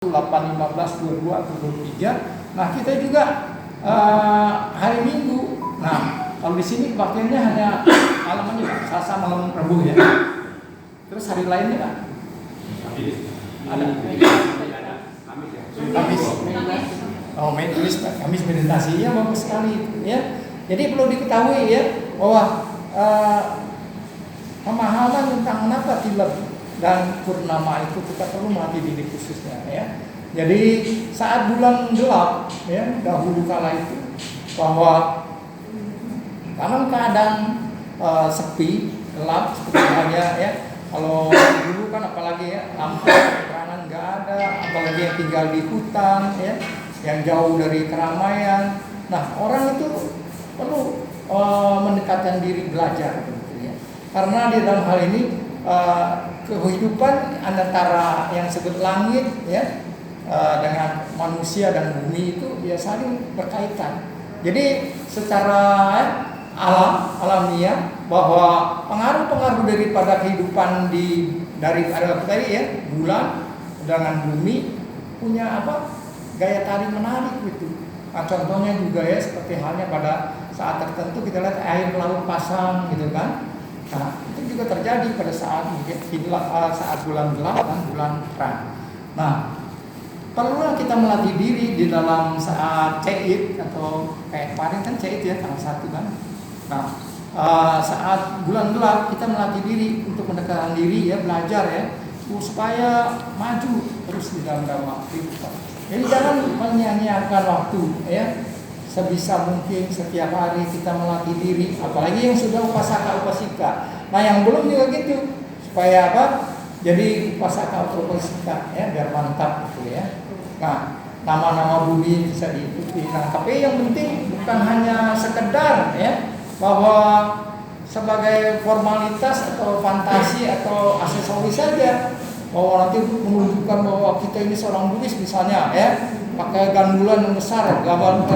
8:15, 22, 23. Nah, kita juga hari Minggu. Nah, kalau di sini kebaktiannya hanya malam aja, Pak. Selasa malam Rabu ya. Terus hari lainnya, Pak? Ada. Kamis. Oh, Kamis meditasi. Ya, bagus sekali ya. Jadi perlu diketahui ya bahwa pemahaman tentang napa tilab dan purnama itu kita perlu melatih diri khususnya ya. Jadi saat bulan gelap ya, dahulu kala itu bahwa dalam keadaan sepi, gelap seperti halnya ya. Kalau dulu kan apalagi ya, lampu penerangan nggak ada, apalagi yang tinggal di hutan ya, yang jauh dari keramaian. Nah, orang itu perlu mendekatkan diri belajar gitu ya. Karena di dalam hal ini kehidupan antara yang disebut langit ya dengan manusia dan bumi itu ya saling berkaitan. Jadi secara alamiah bahwa pengaruh-pengaruh daripada kehidupan dari tadi ya, bulan dengan bumi punya gaya tarik menarik gitu. Nah, contohnya juga ya seperti halnya pada saat tertentu kita lihat air laut pasang gitu kan. Nah, itu juga terjadi pada saat saat bulan gelap dan bulan terang. Nah, perlulah kita melatih diri di dalam saat Cid atau kayak kemarin kan Cid ya tanggal 1 kan. Nah, saat bulan gelap kita melatih diri untuk mendekatkan diri ya, belajar ya supaya maju terus di dalam kehidupan. Jadi jangan menyia-nyiakan waktu ya. Sebisa mungkin setiap hari kita melatih diri, apalagi yang sudah upasaka upasika. Nah, yang belum juga gitu, supaya jadi upasaka upasika ya, biar mantap gitu ya. Nah, nama-nama bumi bisa diikuti. Nah, tapi yang penting bukan hanya sekedar ya bahwa sebagai formalitas atau fantasi atau aksesoris saja, bahwa nanti menunjukkan bahwa kita ini seorang Buddhis misalnya ya, pakai gandulan yang besar, gambar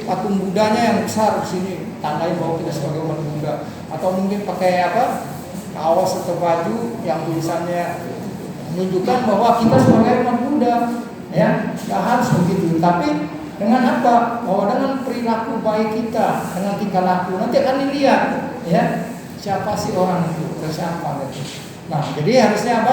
patung Budanya yang besar di sini, tandai bahwa kita sebagai umat Buddha, atau mungkin pakai kaos atau baju yang tulisannya menunjukkan bahwa kita sebagai umat Buddha ya, nggak harus begitu, tapi dengan bahwa dengan perilaku baik kita, dengan tingkah laku nanti akan dilihat ya siapa sih orang itu, siapa gitu. Nah, jadi harusnya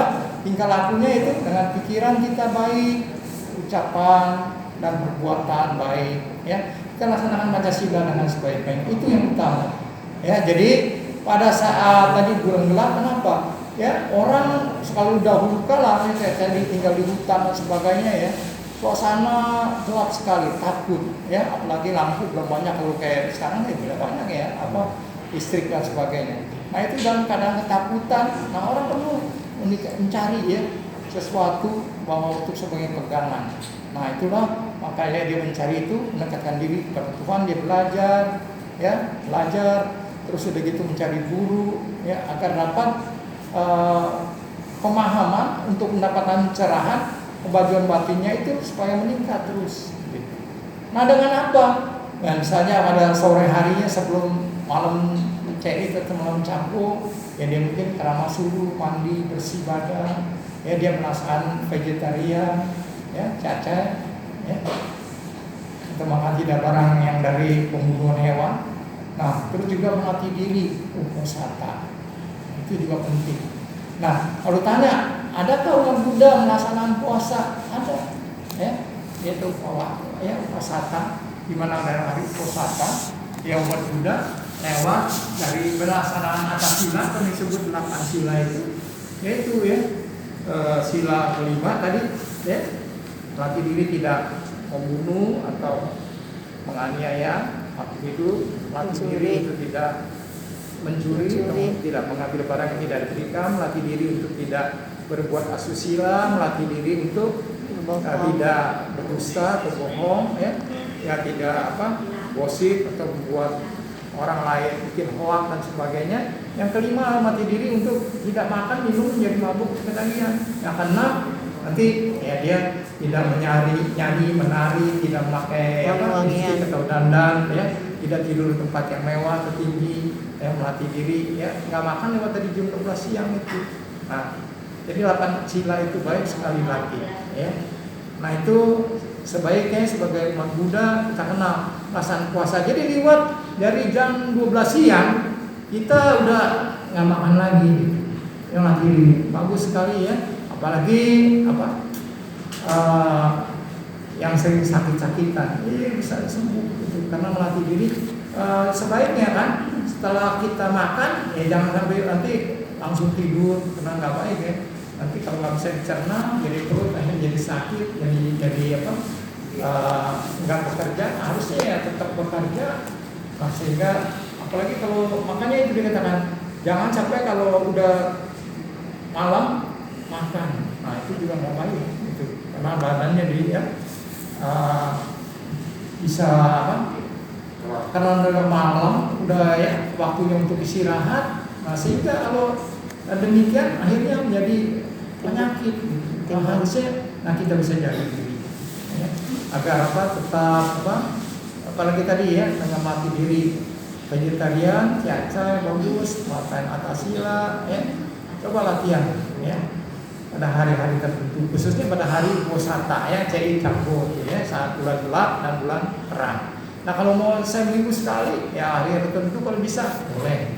tingkah lakunya itu dengan pikiran kita baik, ucapan dan perbuatan baik ya. Kita laksanakan Pancasila dengan sebaik-baiknya, itu yang utama ya. Jadi pada saat tadi bulan gelap, kenapa ya orang selalu dahulu kala ya, kayak tadi tinggal di hutan dan sebagainya ya, suasana gelap sekali, takut ya, apalagi lampu belum banyak. Kalau kayak sekarang ya tidak banyak ya listrik dan sebagainya. Nah, itu dalam keadaan ketakutan. Nah, orang perlu mencari ya sesuatu bahwa untuk sebagai pegangan. Nah, itulah makanya dia mencari itu, mendekatkan diri kepada Tuhan, dia belajar terus udah gitu mencari guru ya agar dapat pemahaman untuk mendapatkan cerahan kebajuan batinnya itu supaya meningkat terus gitu. Nah, dengan apa? Nah, misalnya pada sore harinya sebelum malam Cid atau malam Campur ya, dia mungkin keramah subuh, mandi, bersih badan ya, dia melaksanakan vegetarian ya, caca ya, atau makan tidak barang yang dari pembunuhan hewan. Nah, terus juga melatih diri uposatha, itu juga penting. Nah, kalau tanya adakah umat Buddha melaksanakan puasa? Ada ya, yaitu uposatha, di mana ada hari uposatha ya, umat Buddha lewat dari pelaksanaan atas sila yang disebut 8 sila itu, yaitu ya sila kelima tadi ya, melatih diri tidak membunuh atau menganiaya, itu melatih diri untuk tidak mencuri, tidak mengambil barang yang tidak diberikan, melatih diri untuk tidak berbuat asusila, melatih diri untuk tidak berdusta, berbohong ya tidak gosip atau membuat orang lain bikin hoak dan sebagainya. Yang kelima, melatih diri untuk tidak makan, minum, menjadi mabuk sekalian. Yang keenam, nanti ya dia tidak nyanyi, menari, tidak memakai lipstik atau dandan ya, tidak tidur di tempat yang mewah atau tinggi ya, melatih diri ya nggak makan lewat dari jam 12 siang itu. Nah, Jadi 8 sila itu baik sekali lagi, ya. Nah itu sebaiknya sebagai umat Buddha kita kenal pelaksanaan puasa. Jadi lewat dari jam 12 siang kita udah nggak makan lagi, yang lagi bagus sekali ya. Apalagi yang sering sakit-sakitan, ini bisa sembuh gitu, karena melatih diri. Sebaiknya kan setelah kita makan ya jangan sampai nanti langsung tidur karena nggak baik ya. Nanti kalau nggak bisa dicerna jadi perut akhirnya jadi sakit, jadi nggak bekerja. Harusnya ya tetap bekerja. Nah, sehingga apalagi kalau makanya itu dikatakan jangan sampai kalau udah malam makan. Nah itu juga nggak baik gitu, karena badannya dia bisa karena udah malam udah ya waktunya untuk istirahat. Nah sehingga kalau demikian akhirnya menjadi penyakit gitu. Harusnya kita bisa jaga diri ya, agar tetap apalagi tadi ya dengan mati diri vegetarian, ciacai bagus, makan atasila ya, coba latihan ya pada hari-hari tertentu, khususnya pada hari Posata ya, Cai Campur ya, saat bulan gelap dan bulan terang. Nah kalau mau seminggu sekali ya hari tertentu kalau bisa boleh.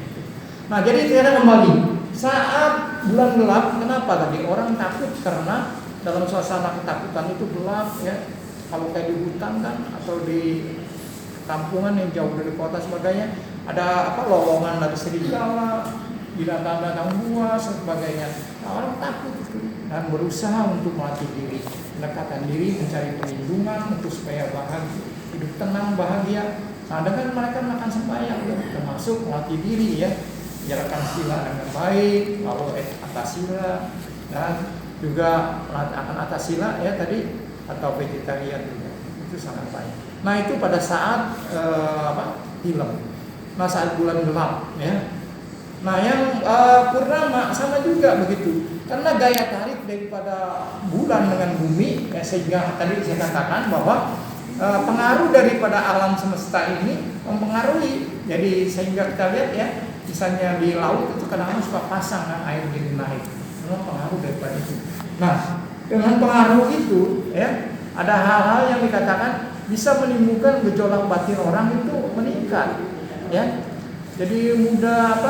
Nah jadi kita kembali saat bulan gelap, kenapa tadi orang takut? Karena dalam suasana ketakutan itu gelap ya. Kalau kayak di hutan kan atau di kampungan yang jauh dari kota sebagainya, ada lowongan dari serigala, binatang-binatang buas dan sebagainya. Nah, orang takut itu dan berusaha untuk melatih diri, mendekatkan diri, mencari perlindungan untuk supaya bahagia, hidup tenang, bahagia. Nah dengan mereka melakukan sembahyang ya, termasuk melatih diri ya, jalankan sila dengan baik, lalu atas sila dan juga akan atas sila ya tadi, atau vegetarian juga itu sangat baik. Nah itu pada saat film, nah saat bulan gelap ya. Nah yang purnama sama juga begitu, karena gaya tarik daripada bulan dengan bumi ya, sehingga tadi saya katakan bahwa pengaruh daripada alam semesta ini mempengaruhi. Jadi sehingga kita lihat ya, misalnya di laut itu kadang-kadang suka pasang kan, air jadi naik, memang pengaruh daripada itu. Nah dengan pengaruh itu ya, ada hal-hal yang dikatakan bisa menimbulkan gejolak batin orang itu meningkat ya. Jadi mudah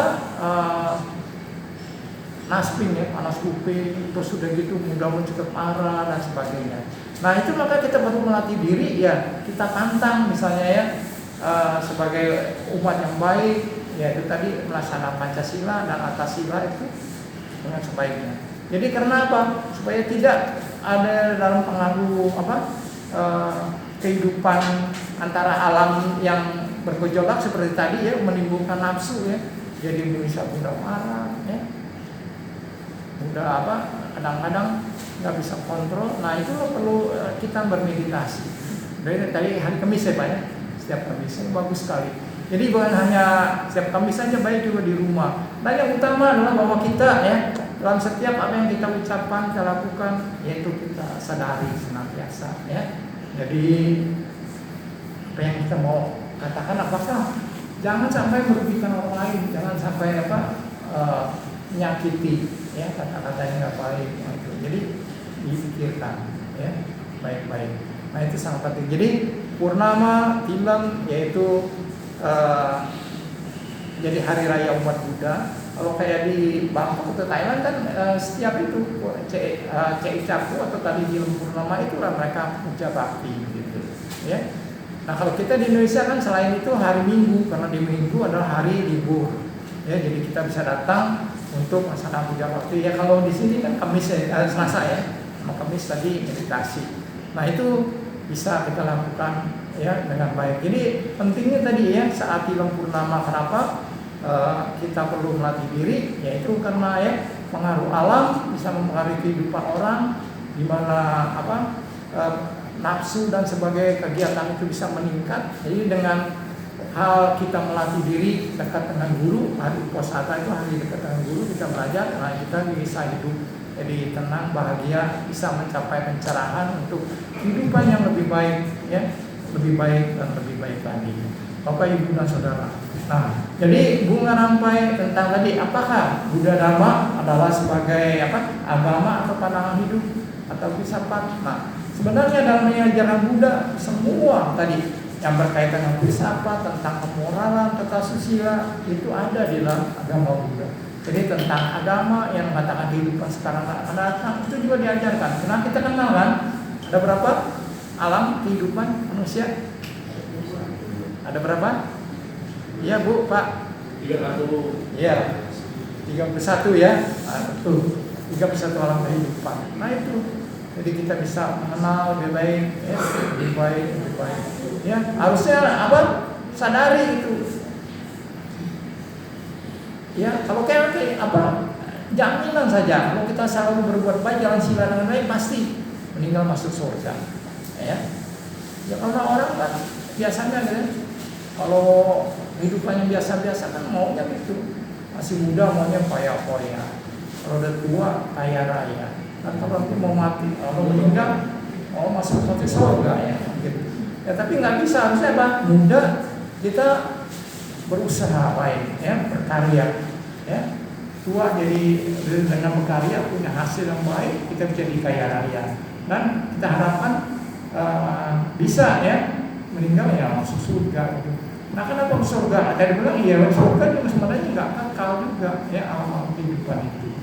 nasping ya, panas kuping, terus sudah gitu mudah mencekik parah dan sebagainya. Nah itu maka kita perlu melatih diri ya, kita tantang misalnya ya sebagai umat yang baik ya, itu tadi melaksanakan Pancasila dan Atasila itu dengan sebaiknya. Jadi karena apa? Supaya tidak ada dalam pengaruh kehidupan antara alam yang bergejolak seperti tadi ya, menimbulkan nafsu ya, jadi bisa mudah marah ya, mudah kadang-kadang nggak bisa kontrol. Nah itu perlu kita bermeditasi. Dari tadi hari Kamis ya Pak ya, setiap Kamis bagus sekali. Jadi bukan hanya setiap Kamis saja, baik juga di rumah. Nah yang utama adalah bahwa kita ya, dalam setiap apa yang kita ucapkan, kita lakukan, yaitu kita sadari senantiasa ya. Jadi apa yang kita mau katakan, apakah jangan sampai merugikan orang lain, jangan sampai menyakiti ya, kata-katanya nggak baik gitu. Jadi dipikirkan ya baik-baik. Nah itu sangat penting. Jadi purnama film yaitu jadi hari raya umat Buddha. Kalau kayak di Bangkok atau Thailand kan setiap itu Cai Capu atau tadi di purnama itu mereka puja bakti gitu ya. Nah kalau kita di Indonesia kan selain itu hari Minggu, karena di Minggu adalah hari libur ya, jadi kita bisa datang untuk melaksanakan puja bakti ya. Kalau di sini kan Kamis ya, Selasa ya, sama Kamis tadi meditasi. Nah itu bisa kita lakukan ya dengan baik. Jadi pentingnya tadi ya saat bulan purnama, kenapa kita perlu melatih diri, yaitu karena ya pengaruh alam bisa mempengaruhi kehidupan orang, di mana nafsu dan sebagai kegiatan itu bisa meningkat. Jadi dengan hal kita melatih diri dekat dengan guru, hari Posata itu hari dekat dengan guru, kita belajar, nah kita bisa hidup jadi tenang, bahagia, bisa mencapai pencerahan untuk kehidupan yang lebih baik ya, lebih baik dan lebih baik lagi. Bapak Ibu dan Saudara, Nah, jadi bunga rampai tentang tadi apakah Buddha Dharma adalah sebagai agama atau pandangan hidup atau filsafat. Nah, sebenarnya dalam ajaran Buddha semua tadi yang berkaitan dengan filsafat tentang kemoralan, tata susila itu ada di dalam agama Buddha. Jadi tentang agama yang mengatakan kehidupan sekarang akan datang itu juga diajarkan. Karena kita kenal kan ada berapa alam kehidupan manusia? Ada berapa? Iya Bu, Pak. 31. Iya. 31 ya. Nah, betul. 31 alam kehidupan. Nah itu. Jadi kita bisa mengenal lebih baik, ya, lebih baik. Ya, harusnya sadari itu. Ya, kalau kayak jaminan saja. Kalau kita selalu berbuat baik, jalan sila dengan baik, pasti meninggal masuk surga. Ya. Ya karena orang kan biasanya gitu. Kalau hidupannya biasa-biasa kan maunya gitu, masih muda maunya foya-foya, kalau udah tua kaya raya, kan kalau nanti mau mati, kalau meninggal mau masuk surga ya, gitu. Ya tapi nggak bisa, harusnya muda kita berusaha baik, ya berkarya, ya tua jadi dengan berkarya punya hasil yang baik, kita bisa jadi kaya raya, dan kita harapkan bisa ya meninggal ya masuk surga gitu. Nah kenapa surga? Tadi bilang iya surga juga sebenarnya nggak kekal juga ya alam kehidupan itu.